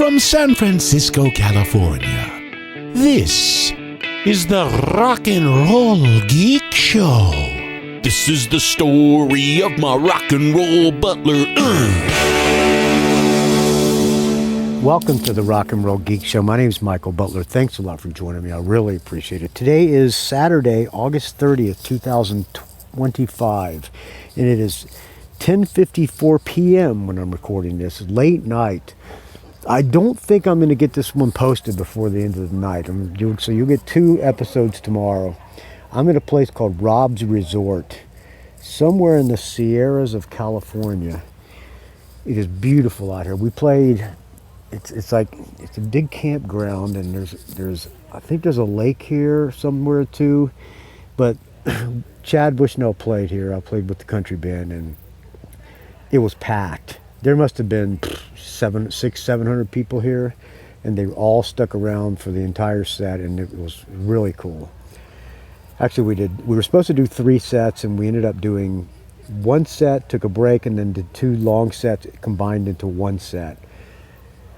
from San Francisco, California. This is the Rock and Roll Geek Show. This is the story of my rock and roll butler. Welcome to the Rock and Roll Geek Show. My name is Michael Butler. Thanks a lot for joining me. I really appreciate it. Today is Saturday, August 30th, 2025, and it is 10:54 p.m. when I'm recording this. Late night. I don't think I'm going to get this one posted before the end of the night. So you'll get 2 episodes tomorrow. I'm at a place called Rob's Resort, somewhere in the Sierras of California. It is beautiful out here. We played. It's a big campground, and there's I think there's a lake here somewhere too, but Chad Bushnell played here. I played with the country band, and it was packed. There must have been 700 people here, and they all stuck around for the entire set, and it was really cool. Actually, we were supposed to do 3 sets, and we ended up doing 1 set, took a break, and then did 2 long sets combined into 1 set.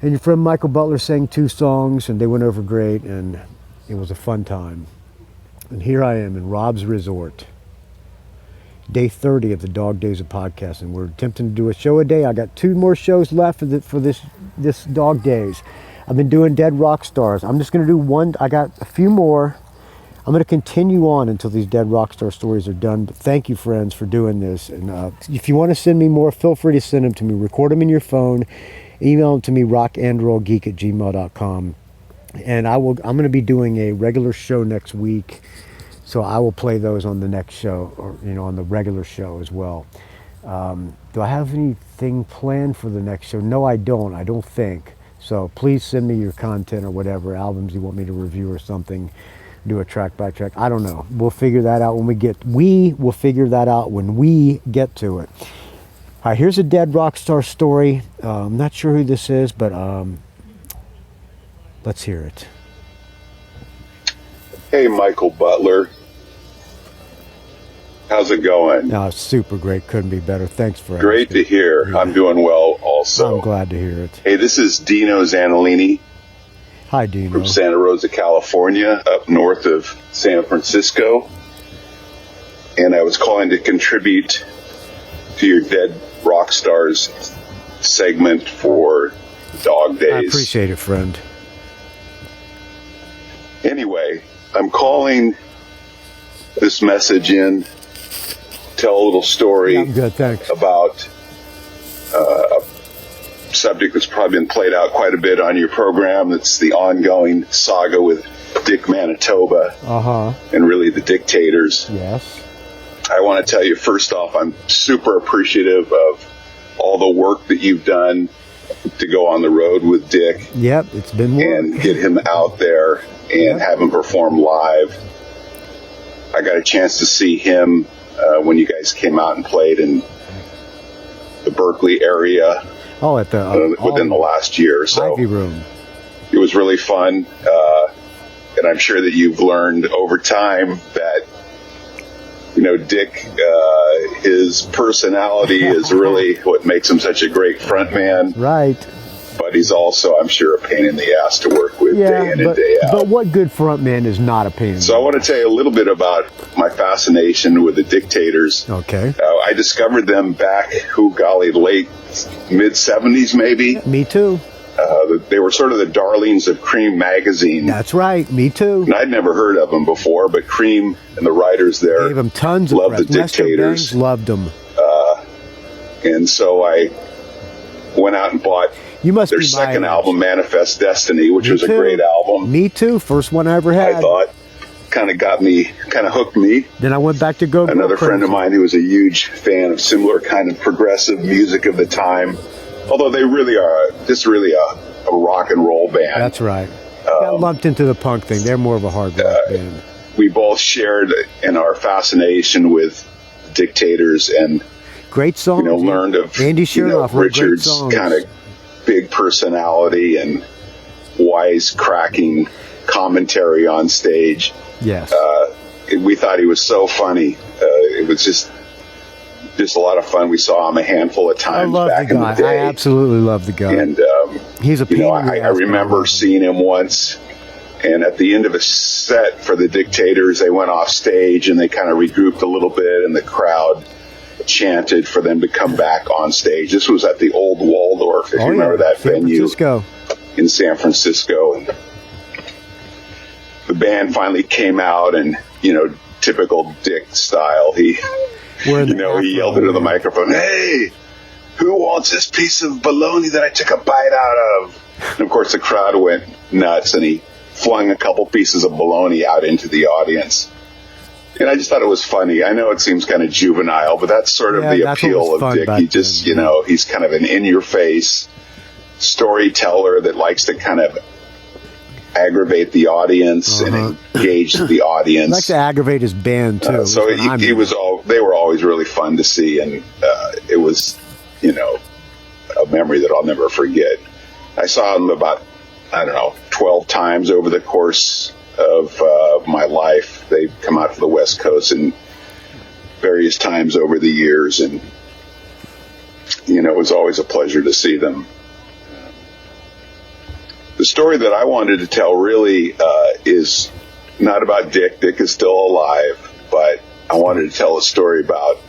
And your friend Michael Butler sang 2 songs, and they went over great, and it was a fun time. And here I am in Rob's Resort, day 30 of the Dog Days of Podcasting. We're attempting to do a show a day. I got 2 more shows left for this Dog Days. I've been doing Dead Rockstars. I'm just going to do 1. I got a few more. I'm going to continue on until these Dead Rockstar stories are done. But thank you, friends, for doing this. And if you want to send me more, feel free to send them to me. Record them in your phone. Email them to me, rockandrollgeek@gmail.com. And I'm going to be doing a regular show next week, so I will play those on the next show, or on the regular show as well. Do I have anything planned for the next show? No, I don't. I don't think. So please send me your content or whatever, albums you want me to review or something. Do a track by track. I don't know. We'll figure that out when we will figure that out when we get to it. All right, here's a Dead Rockstar story. I'm not sure who this is, but let's hear it. Hey, Michael Butler. How's it going? No, super great. Couldn't be better. Thanks for Great asking. to hear. Yeah. I'm doing well also. I'm glad to hear it. Hey, this is Dino Zanilinnin. Hi, Dino. From Santa Rosa, California, up north of San Francisco. And I was calling to contribute to your Dead Rockstars segment for Dog Days. I appreciate it, friend. Anyway, I'm calling this message in, tell a little story. I'm good, thanks. About a subject that's probably been played out quite a bit on your program. It's the ongoing saga with Dick Manitoba and really the Dictators. Yes. I want to tell you, first off, I'm super appreciative of all the work that you've done to go on the road with Dick. Yep, it's been work. And get him out there and have him perform live. I got a chance to see him when you guys came out and played in the Berkeley area at the within the last year or so. Ivy Room. It was really fun, and I'm sure that you've learned over time that Dick, his personality is really what makes him such a great frontman. Right. But he's also, I'm sure, a pain in the ass to work with day in and day out. But what good frontman is not a pain in the ass? So I want to tell you a little bit about my fascination with the Dictators. Okay. I discovered them back, late mid-'70s maybe. Me too. They were sort of the darlings of Cream magazine. That's right, me too. And I'd never heard of them before, but Cream and the writers there gave them tons of loved the Dictators. Loved them. And so I went out and bought their second album, Manifest Destiny, which was a great album. Me too, first one I ever had. I thought kind of hooked me. Then I went back to go. Another friend of mine who was a huge fan of similar kind of progressive music of the time. Although they really are just really a rock and roll band. That's right. Got lumped into the punk thing. They're more of a hard rock band. We both shared in our fascination with Dictators and great songs. Learned of Andy Richard's kind of big personality and wise-cracking commentary on stage. Yes. We thought he was so funny. It was just a lot of fun. We saw him a handful of times back in the day. I absolutely love the guy. And He's a you know, pain in the I ass, but remember love him. seeing him once, and at the end of a set for the Dictators, they went off stage and they kind of regrouped a little bit, and the crowd chanted for them to come back on stage. This was at the old Waldorf, if you remember that San venue Francisco. in San Francisco. And the band finally came out, and, you know, typical Dick style, he yelled into the microphone, "Hey, who wants this piece of bologna that I took a bite out of?" And of course the crowd went nuts, and he flung a couple pieces of bologna out into the audience. And I just thought it was funny. I know it seems kind of juvenile, but that's sort of the appeal of Dick. He just, you know, he's kind of an in-your-face storyteller that likes to kind of aggravate the audience and engage the audience. He likes to aggravate his band too. So they were always really fun to see, and it was, you know, a memory that I'll never forget. I saw him about, 12 times over the course of my life. They've come out to the West Coast and various times over the years, and, you know, it was always a pleasure to see them. The story that I wanted to tell really is not about Dick. Dick is still alive, but I wanted to tell a story about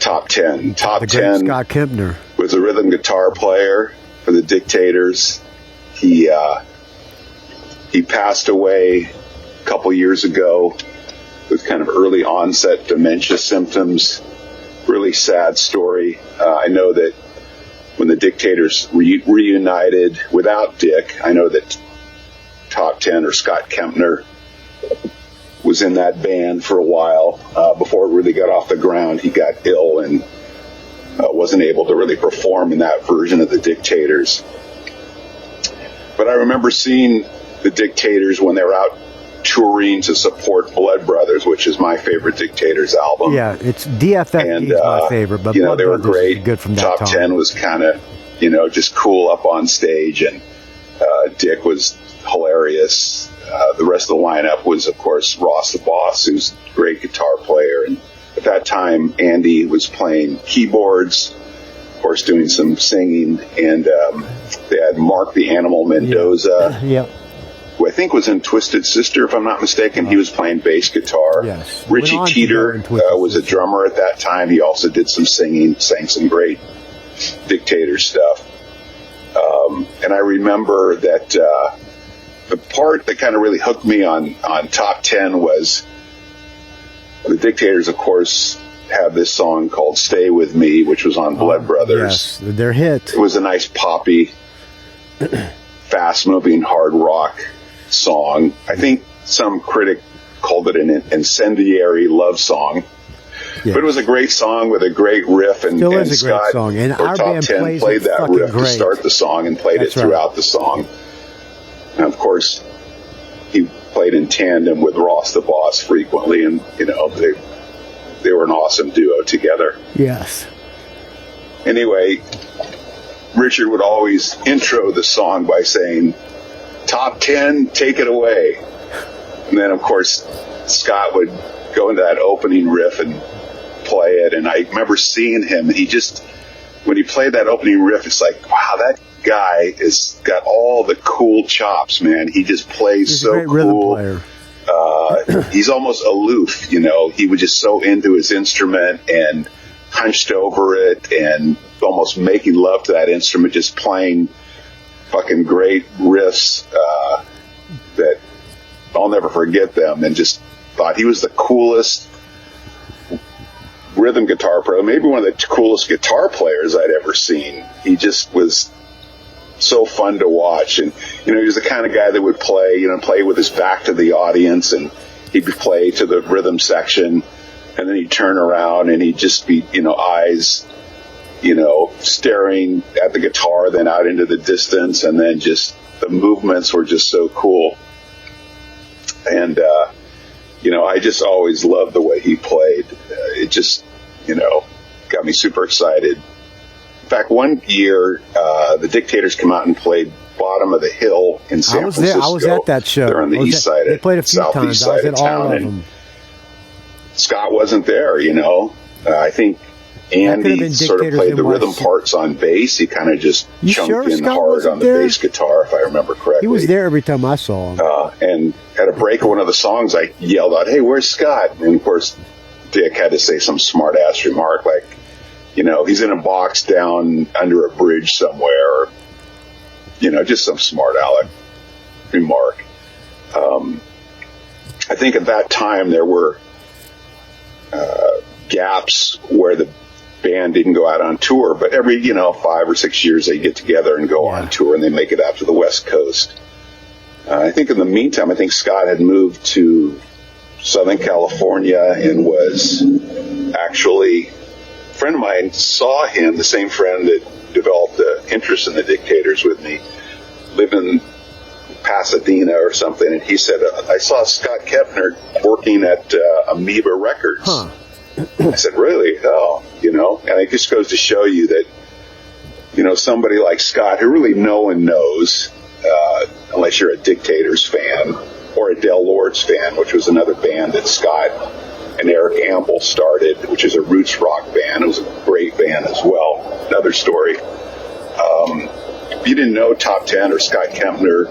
Top 10. Top 10 Scott Kempner was a rhythm guitar player for the Dictators. He passed away a couple years ago with kind of early onset dementia symptoms. Really sad story. I know that when the Dictators reunited without Dick, I know that Top 10 or Scott Kempner was in that band for a while. Before it really got off the ground, he got ill and wasn't able to really perform in that version of the Dictators. But I remember seeing the Dictators when they were out touring to support Blood Brothers, which is my favorite Dictators album. Yeah, it's DFFD is my favorite, but you know, Blood they were Brothers great. is good from that Top time. 10 was kind of, you know, just cool up on stage, and Dick was hilarious. The rest of the lineup was, of course, Ross the Boss, who's a great guitar player, and at that time Andy was playing keyboards, of course doing some singing, and they had Mark the Animal Mendoza, who I think was in Twisted Sister, if I'm not mistaken. He was playing bass guitar. Yes. Richie Teeter was a drummer at that time. He also did some singing, sang some great Dictator stuff. And I remember that the part that kind of really hooked me on Top 10 was the Dictators, of course, have this song called Stay With Me, which was on Blood Brothers. Yes, their hit. It was a nice poppy, fast-moving hard rock song. I think some critic called it an incendiary love song. Yeah. But it was a great song with a great riff, and Still is a Scott, great song. And our Top band 10 played that riff to start the song and played it throughout the song. And of course, he played in tandem with Ross the Boss frequently, and you know they were an awesome duo together. Yes. Anyway, Richard would always intro the song by saying, "Top 10, take it away." And then, of course, Scott would go into that opening riff and play it. And I remember seeing him, and when he played that opening riff, it's like, wow, that guy has got all the cool chops, man. He just plays He's so a great rhythm cool. player. He's almost aloof, you know. He was just so into his instrument and hunched over it and almost making love to that instrument, just playing fucking great riffs that I'll never forget them, and just thought he was the coolest rhythm guitar player, maybe one of the coolest guitar players I'd ever seen. He just was so fun to watch, and you know, he was the kind of guy that would play with his back to the audience, and he'd play to the rhythm section, and then he'd turn around and he'd just be, you know, eyes, you know, staring at the guitar, then out into the distance, and then just the movements were just so cool. And you know, I just always loved the way he played. It just, you know, got me super excited. In fact, one year, the Dictators come out and played Bottom of the Hill in San Francisco. I was at that show. They're on the east side they played a few southeast times. I was side at of town, all of and them. Scott wasn't there, you know. I think Andy sort of played the rhythm parts on bass. He kind of just chunked in hard on the bass guitar, if I remember correctly. He was there every time I saw him. And at a break of one of the songs, I yelled out, "Hey, where's Scott?" And of course, Dick had to say some smart-ass remark like, he's in a box down under a bridge somewhere, or, just some smart aleck remark. I think at that time there were gaps where the band didn't go out on tour, but every 5 or 6 years they get together and go on tour, and they make it out to the West Coast. I think in the meantime, I think Scott had moved to Southern California and was actually, a friend of mine saw him, the same friend that developed the interest in the Dictators with me, live in Pasadena or something, and he said, "I saw Scott Kempner working at Amoeba Records." Huh. I said, "Really?" Oh, and it just goes to show you that, somebody like Scott, who really no one knows, unless you're a Dictators fan or a Del Lords fan, which was another band that Scott and Eric Amble started, which is a roots rock band. It was a great band as well. Another story. If you didn't know Top 10 or Scott Kempner,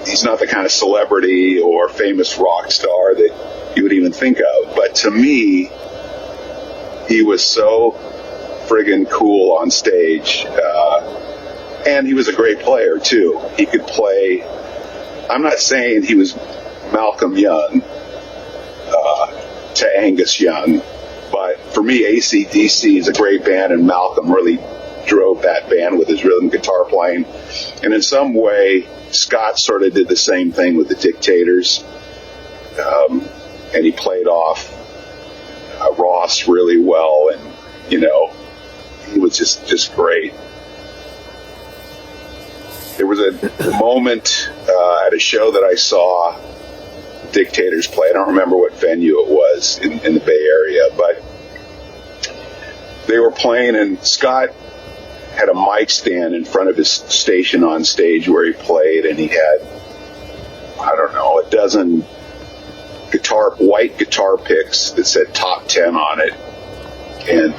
he's not the kind of celebrity or famous rock star that you would even think of. But to me, he was so friggin' cool on stage. And he was a great player, too. He could play. I'm not saying he was Malcolm Young to Angus Young, but for me, AC/DC is a great band, and Malcolm really drove that band with his rhythm guitar playing. And in some way, Scott sort of did the same thing with the Dictators, and he played off Ross really well, and he was just great. There was a moment at a show that I saw Dictators play. I don't remember what venue it was in the Bay Area, but they were playing, and Scott had a mic stand in front of his station on stage where he played, and he had, I don't know, a dozen white guitar picks that said Top 10 on it, and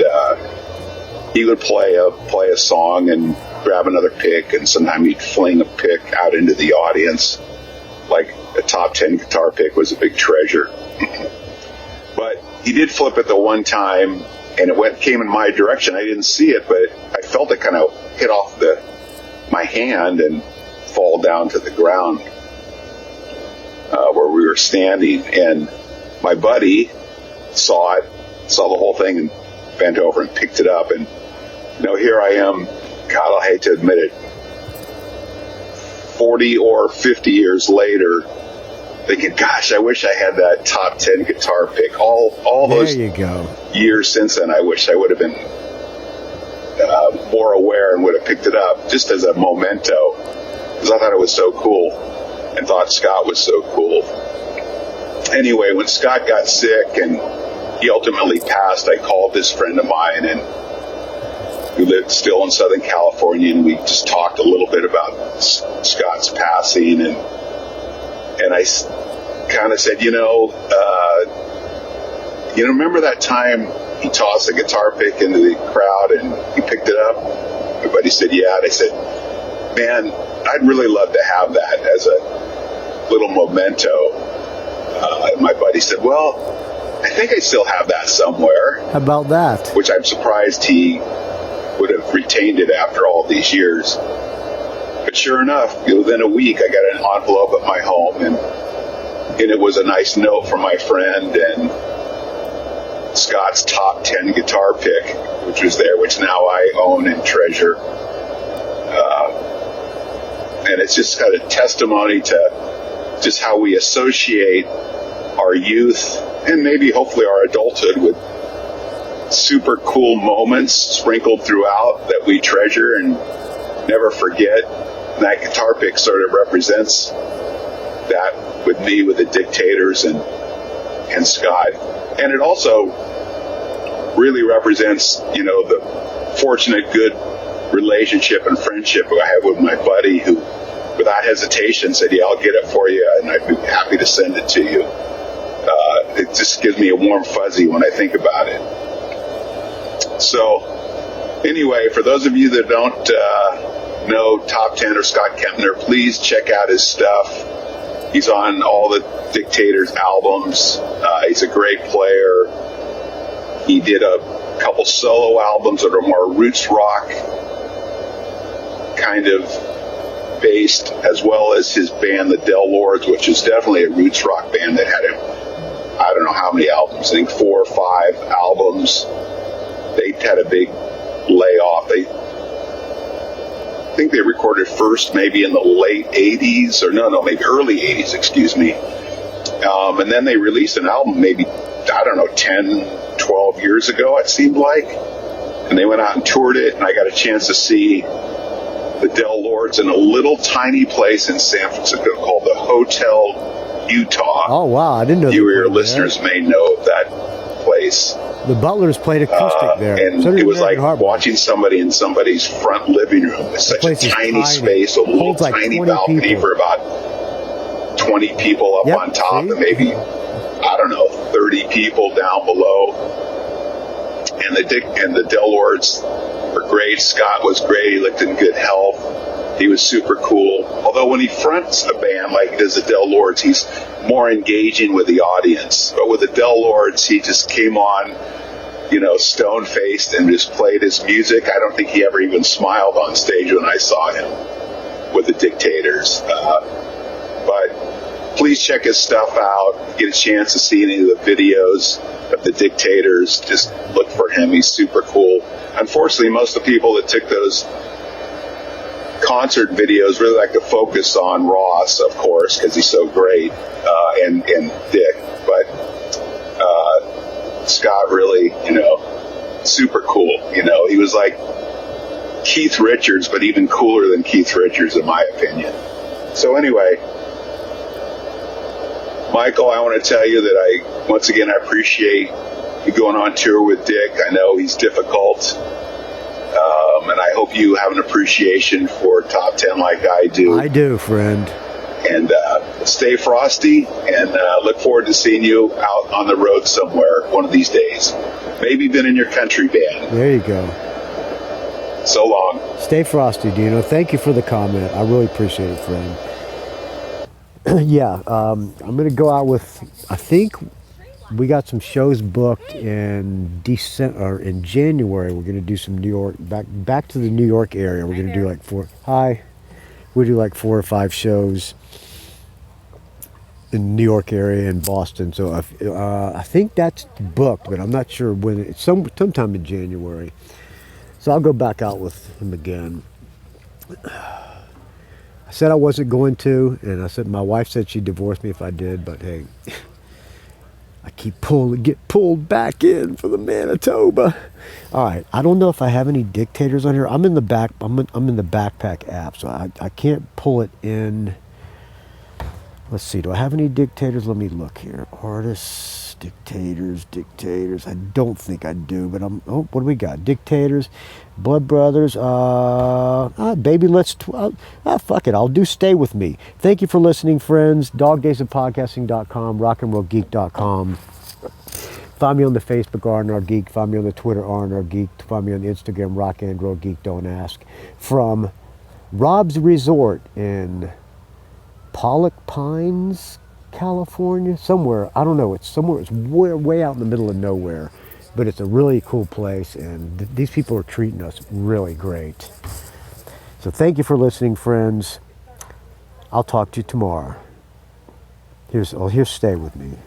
he would play a song and grab another pick, and sometimes he'd fling a pick out into the audience. Like a Top 10 guitar pick was a big treasure. But he did flip it the one time, and it came in my direction. I didn't see it, but I felt it kind of hit off my hand and fall down to the ground where we were standing. And my buddy saw the whole thing, and bent over and picked it up. And here I am. God, I hate to admit it, 40 or 50 years later, thinking, gosh, I wish I had that Top 10 guitar pick. All those years since then, I wish I would have been more aware and would have picked it up just as a memento, because I thought it was so cool and thought Scott was so cool. Anyway, when Scott got sick and he ultimately passed, I called this friend of mine, and we lived still in Southern California, and we just talked a little bit about Scott's passing, and I kind of said, remember that time he tossed a guitar pick into the crowd and he picked it up? Everybody said, yeah. And I said, man, I'd really love to have that as a little memento. And my buddy said, well, I think I still have that somewhere. How about that? Which I'm surprised he would have retained it after all these years. But sure enough, within a week, I got an envelope at my home, and it was a nice note from my friend, and Scott's Top 10 guitar pick, which was there, which now I own and treasure. And it's just got a testimony to just how we associate our youth and maybe hopefully our adulthood with super cool moments sprinkled throughout that we treasure and never forget. And that guitar pick sort of represents that with me, with the Dictators and Scott. And it also really represents, the fortunate, good relationship and friendship I have with my buddy, who without hesitation said, yeah, I'll get it for you, and I'd be happy to send it to you. just gives me a warm fuzzy when I think about it. So, anyway, for those of you that don't know Top 10 or Scott Kempner, please check out his stuff. He's on all the Dictators albums. He's a great player. He did a couple solo albums that are more roots rock kind of based, as well as his band, the Del Lords, which is definitely a roots rock band that had I don't know how many albums, I think 4 or 5 albums. They had a big layoff. I think they recorded first maybe in the late 80s, or maybe early 80s, excuse me. And then they released an album maybe, 10, 12 years ago, it seemed like. And they went out and toured it, and I got a chance to see the Del Lords in a little tiny place in San Francisco called the Hotel Utah. Oh, wow. I didn't know. You or your listeners may know of that place. The Butlers played acoustic there. And it was like watching somebody in somebody's front living room. It's such a tiny space, a little tiny balcony people. For about 20 people up on top, and maybe, 30 people down below. And the Del Lords were great. Scott was great. He looked in good health. He was super cool. Although when he fronts a band like he does the Del Lords, he's more engaging with the audience. But with the Del Lords, he just came on, stone-faced and just played his music. I don't think he ever even smiled on stage when I saw him with the Dictators. But please check his stuff out. Get a chance to see any of the videos of the Dictators. Just look for him. He's super cool. Unfortunately, most of the people that took those concert videos really like to focus on Ross, of course, because he's so great, and Dick. But Scott really, super cool. He was like Keith Richards, but even cooler than Keith Richards, in my opinion. So anyway, Michael, I want to tell you that I appreciate you going on tour with Dick. I know he's difficult. And I hope you have an appreciation for Top 10 like I do. I do, friend. And stay frosty, and look forward to seeing you out on the road somewhere one of these days. Maybe even in your country band. There you go. So long. Stay frosty, Dino. Thank you for the comment. I really appreciate it, friend. Yeah, I'm going to go out with, I think we got some shows booked in in January. We're going to do some New York, back to the New York area. We're going to do like 4 or 5 shows in the New York area and Boston. So I think that's booked, but I'm not sure when. It's sometime in January. So I'll go back out with him again. I said I wasn't going to, and I said my wife said she'd divorce me if I did, but hey, I get pulled back in for the Manitoba. All right, I don't know if I have any Dictators on here. I'm in the Backpack app, so I can't pull it in. Let's see, do I have any Dictators? Let me look here. Artists, Dictators. I don't think I do, but what do we got? Dictators, Blood Brothers, Baby Let's, fuck it, I'll do Stay With Me. Thank you for listening, friends. dogdaysofpodcasting.com, rockandrollgeek.com. Find me on the Facebook, R&R Geek. Find me on the Twitter, R&R Geek. Find me on the Instagram, Rock and Roll Geek, Don't Ask. From Rob's Resort in Pollock Pines, California, somewhere. I don't know. It's somewhere. It's way out in the middle of nowhere, but it's a really cool place, and these people are treating us really great. So thank you for listening, friends. I'll talk to you tomorrow. Here's Stay With Me.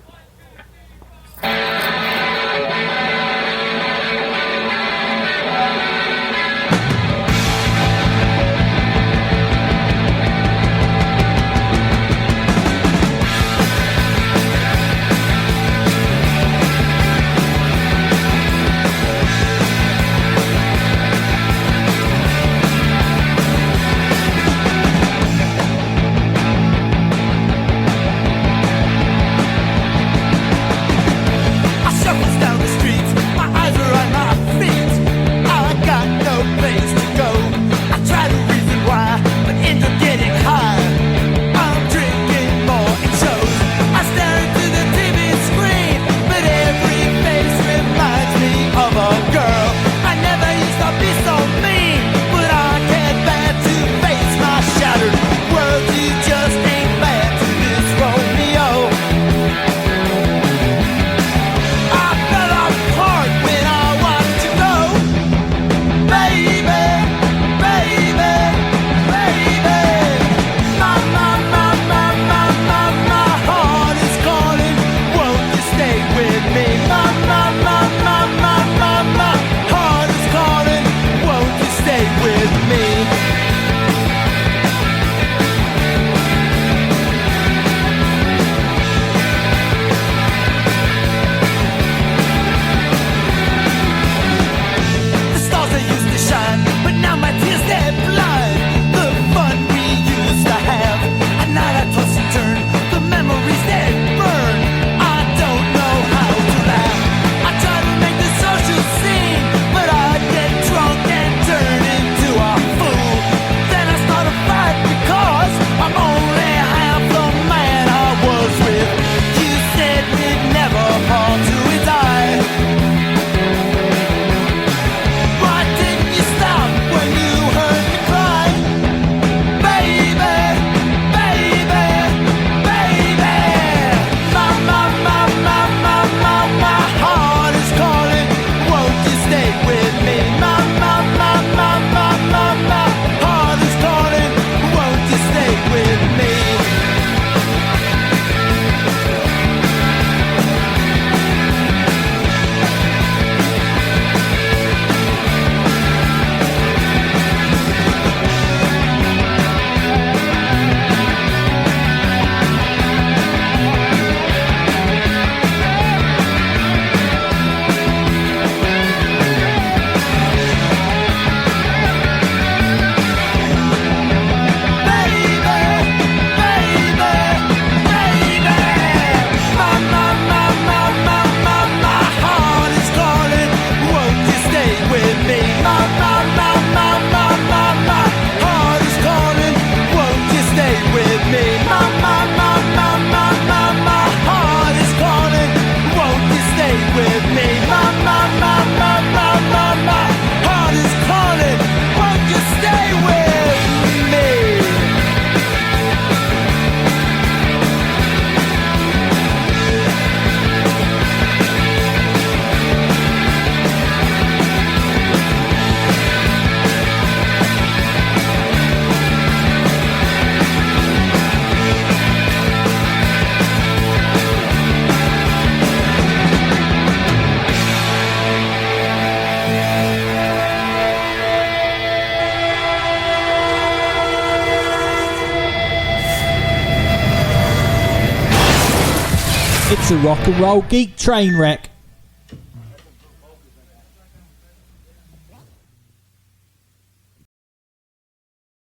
It's a rock and roll geek train wreck.